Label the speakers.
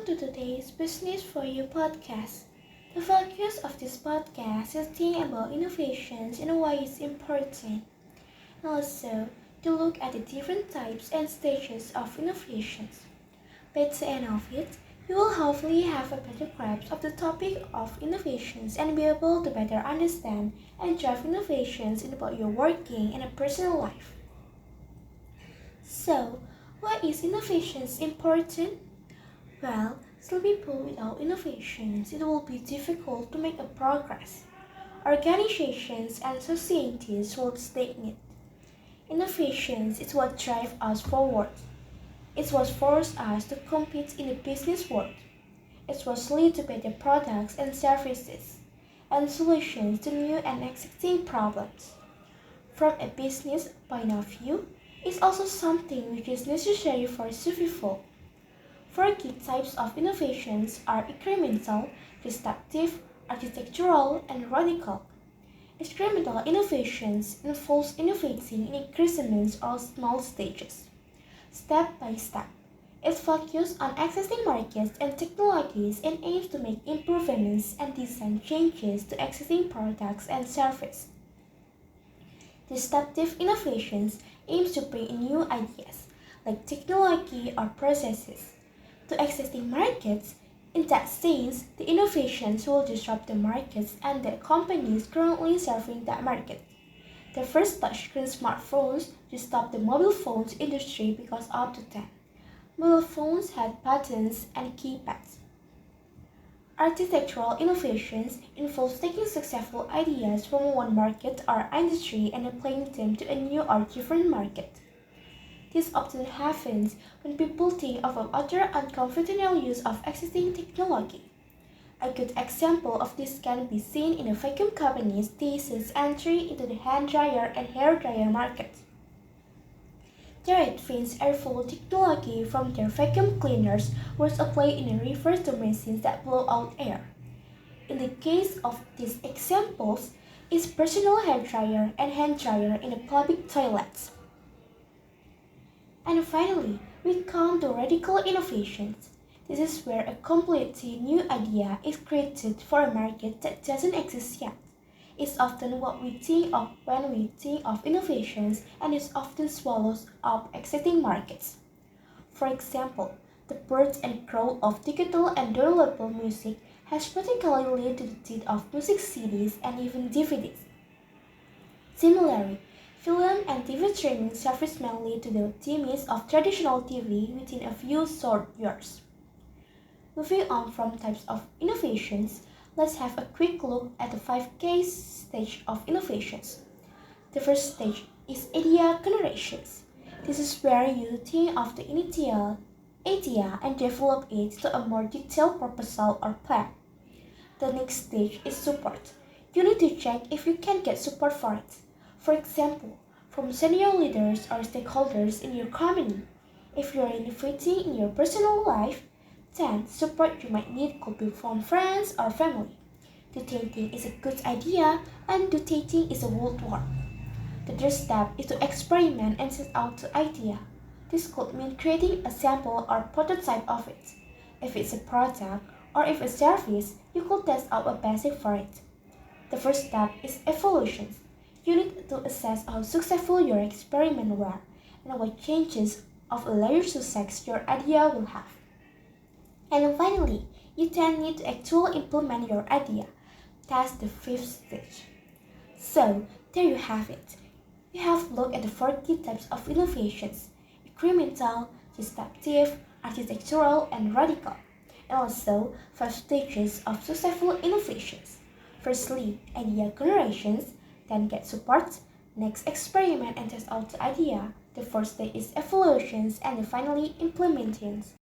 Speaker 1: to today's Business for You podcast. The focus of this podcast is thinking about innovations and why it's important, and also to look at the different types and stages of innovations. By the end of it, you will hopefully have a better grasp of the topic of innovations and be able to better understand and drive innovations in both your working and a personal life. So, why is innovations important? Well, still people without innovations, it will be difficult to make a progress. Organizations and societies will stagnate. Innovations is what drives us forward. It's what forces us to compete in the business world. It's what leads to better products and services, and solutions to new and existing problems. From a business point of view, it's also something which is necessary for survival. Four key types of innovations are incremental, disruptive, architectural, and radical. Incremental innovations involves innovating in increments or small stages, step by step. It focuses on existing markets and technologies and aims to make improvements and design changes to existing products and services. Disruptive innovations aims to bring in new ideas, like technology or processes, to existing markets. In that sense, the innovations will disrupt the markets and the companies currently serving that market. The first touchscreen smartphones disrupt the mobile phones industry because up to then, mobile phones had buttons and keypads. Architectural innovations involves taking successful ideas from one market or industry and applying them to a new or different market. This often happens when people think of an utter unconventional use of existing technology. A good example of this can be seen in the vacuum company's Dyson's entry into the hand dryer and hair dryer market. Their advanced airflow technology from their vacuum cleaners was applied in a reverse to machines that blow out air. In the case of these examples, is personal hair dryer and hand dryer in the public toilets. And finally, we come to radical innovations. This is where a completely new idea is created for a market that doesn't exist yet. It's often what we think of when we think of innovations and it often swallows up existing markets. For example, the birth and growth of digital and downloadable music has practically led to the death of music CDs and even DVDs. Similarly, film and TV streaming service may lead to the demise of traditional TV within a few short years. Moving on from types of innovations, let's have a quick look at the 5 case stages of innovations. The first stage is idea generation. This is where you think of the initial idea and develop it to a more detailed proposal or plan. The next stage is support. You need to check if you can get support for it. For example, from senior leaders or stakeholders in your company. If you are innovating in your personal life, then support you might need could be from friends or family. Dictating is a good idea and dictating is a would work. The third step is to experiment and set out the idea. This could mean creating a sample or prototype of it. If it's a product or if a service, you could test out a basic for it. The first step is evaluation. You need to assess how successful your experiment were and what changes of a layer success your idea will have. And finally, you then need to actually implement your idea. That's the fifth stage. So, there you have it. You have looked at the 4 key types of innovations: incremental, disruptive, architectural, and radical, and also 5 stages of successful innovations. Firstly, idea generations, then get support, next experiment and test out the idea. The fourth stage is evaluations, and finally implementations.